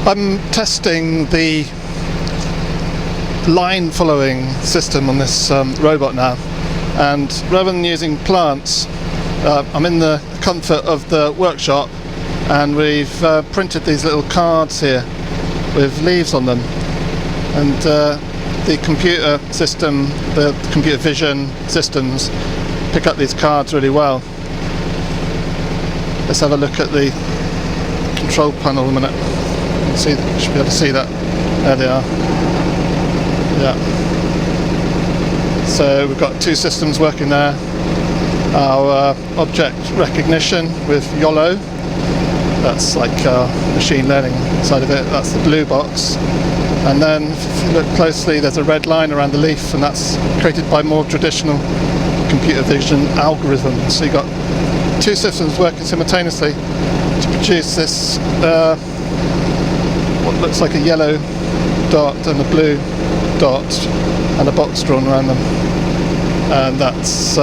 I'm testing the line following system on this robot now, and rather than using plants, I'm in the comfort of the workshop, and we've printed these little cards here with leaves on them, and the computer system, the computer vision systems pick up these cards really well. Let's have a look at the control panel a minute. You should be able to see that. There they are. Yeah. So we've got two systems working there. Our object recognition with YOLO. That's like machine learning side of it. That's the blue box. And then if you look closely, there's a red line around the leaf, and that's created by more traditional computer vision algorithms. So you've got two systems working simultaneously to produce this what looks like a yellow dot and a blue dot and a box drawn around them, and that's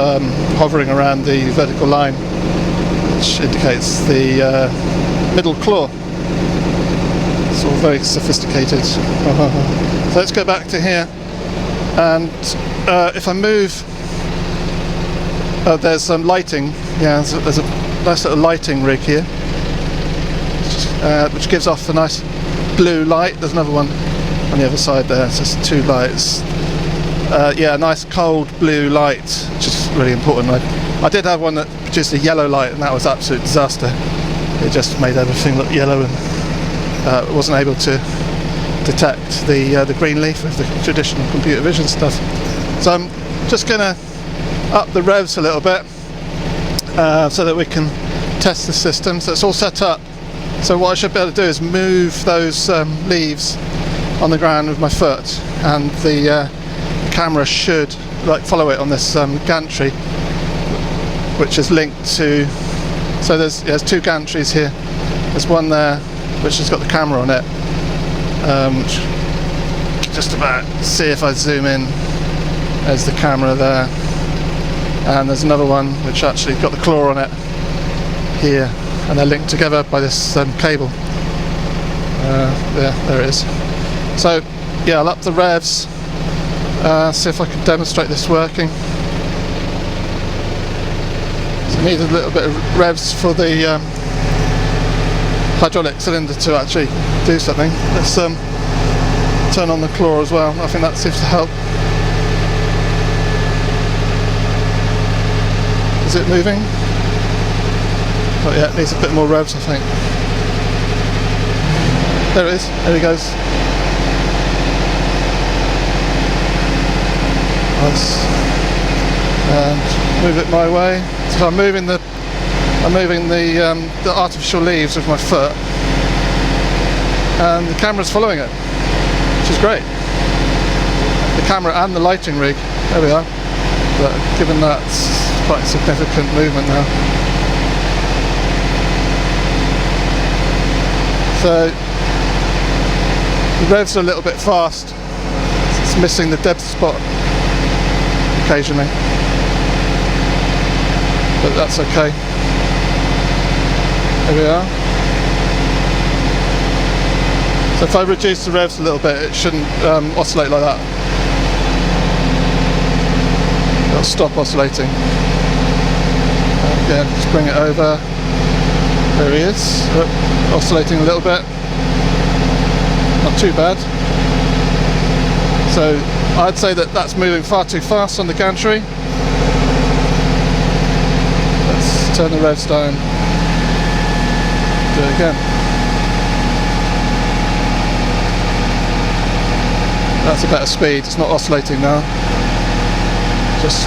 hovering around the vertical line, which indicates the middle claw. It's all very sophisticated. So let's go back to here, and if I move, there's some lighting. Yeah, there's a nice little lighting rig here, which gives off a nice blue light. There's another one on the other side there. It's just two lights. Yeah, a nice cold blue light, which is really important. I did have one that produced a yellow light, and that was an absolute disaster. It just made everything look yellow, and wasn't able to detect the green leaf with the traditional computer vision stuff. So I'm just going to up the revs a little bit so that we can test the system. So it's all set up. So what I should be able to do is move those leaves on the ground with my foot, and the camera should follow it on this gantry, which is linked to. So there's two gantries here. There's one there which has got the camera on it, which just about see if I zoom in. There's the camera there, and there's another one which actually got the claw on it here, and they're linked together by this cable. There it is. So yeah, I'll up the revs, see if I can demonstrate this working. So I need a little bit of revs for the hydraulic cylinder to actually do something. Let's turn on the claw as well. I think that seems to help. Is it moving? Oh yeah, it needs a bit more revs, I think. There it is, there he goes. Nice. And move it my way. So I'm moving the artificial leaves with my foot, and the camera's following it, which is great. The camera and the lighting rig, there we are. But given that's quite a significant movement now. So the revs are a little bit fast. It's missing the depth spot occasionally, but that's okay. There we are. So if I reduce the revs a little bit, it shouldn't oscillate like that. It'll stop oscillating. Again, just bring it over. There he is. Oscillating a little bit. Not too bad. So I'd say that that's moving far too fast on the gantry. Let's turn the revs down. Do it again. That's a better speed. It's not oscillating now. Just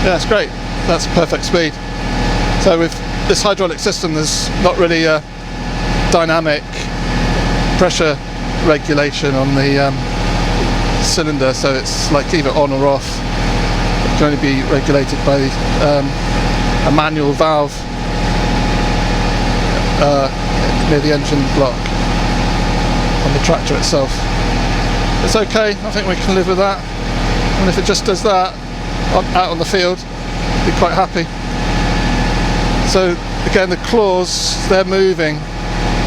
yeah, it's great. That's perfect speed. So with this hydraulic system, there's not really a dynamic pressure regulation on the cylinder, so it's like either on or off. It can only be regulated by a manual valve near the engine block on the tractor itself. It's okay, I think we can live with that, and if it just does that out on the field, be quite happy. So again, the claws, they're moving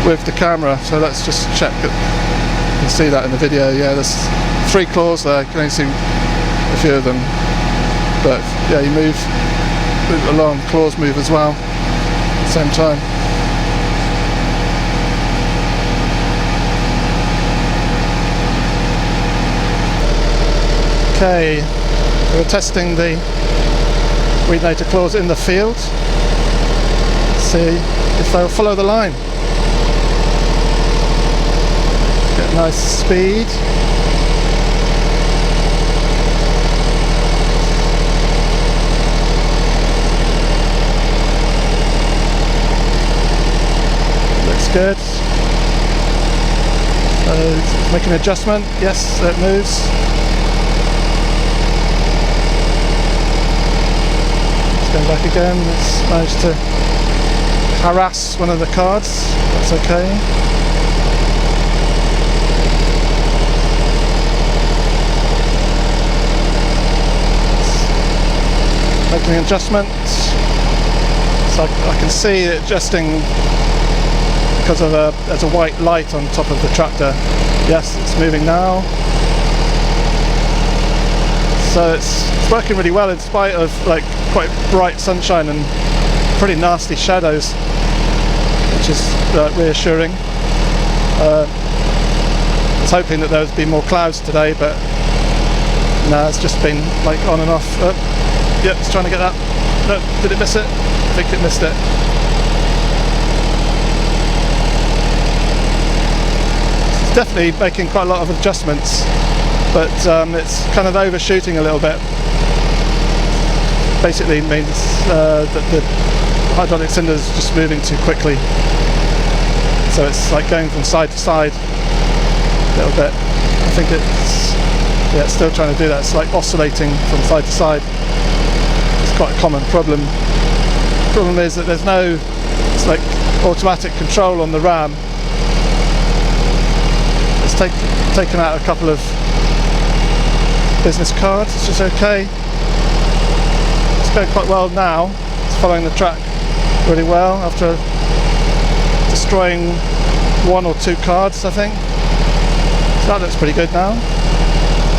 with the camera, so let's just check that. You can see that in the video. Yeah, there's 3 claws there, you can only see a few of them, but yeah, you move along, claws move as well at the same time. Okay, we're testing the WEEDINATOR claws in the field. Let's see if they'll follow the line. Get nice speed. Looks good. So make an adjustment. Yes, it moves. Going back again, let's manage to harass one of the cards, that's okay. Making an adjustment, so I can see it adjusting because of there's a white light on top of the tractor. Yes, it's moving now. So it's working really well in spite of like quite bright sunshine and pretty nasty shadows, which is reassuring. I was hoping that there would be more clouds today, but no, it's just been like on and off. Yep, it's trying to get that. No, did it miss it? I think it missed it. It's definitely making quite a lot of adjustments, but it's kind of overshooting a little bit. Basically means that the hydraulic cylinder is just moving too quickly, so it's like going from side to side a little bit. I think it's still trying to do that. It's like oscillating from side to side. It's quite a common problem. The problem is that there's no like automatic control on the ram. It's taken out a couple of business cards, which is okay. Going quite well now. It's following the track really well after destroying 1 or 2 cards, I think. So that looks pretty good now.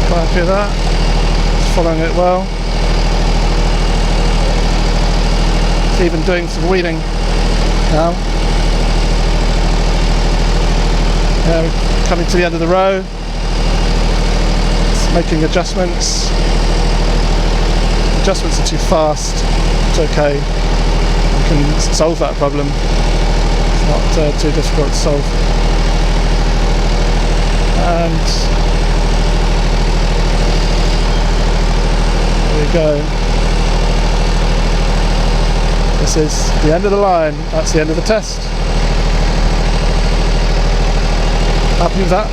Quite happy with that. It's following it well. It's even doing some weeding now. Yeah, we're coming to the end of the row. It's making adjustments. Adjustments are too fast. It's okay. We can solve that problem. It's not too difficult to solve. And there we go. This is the end of the line. That's the end of the test. Happy with that?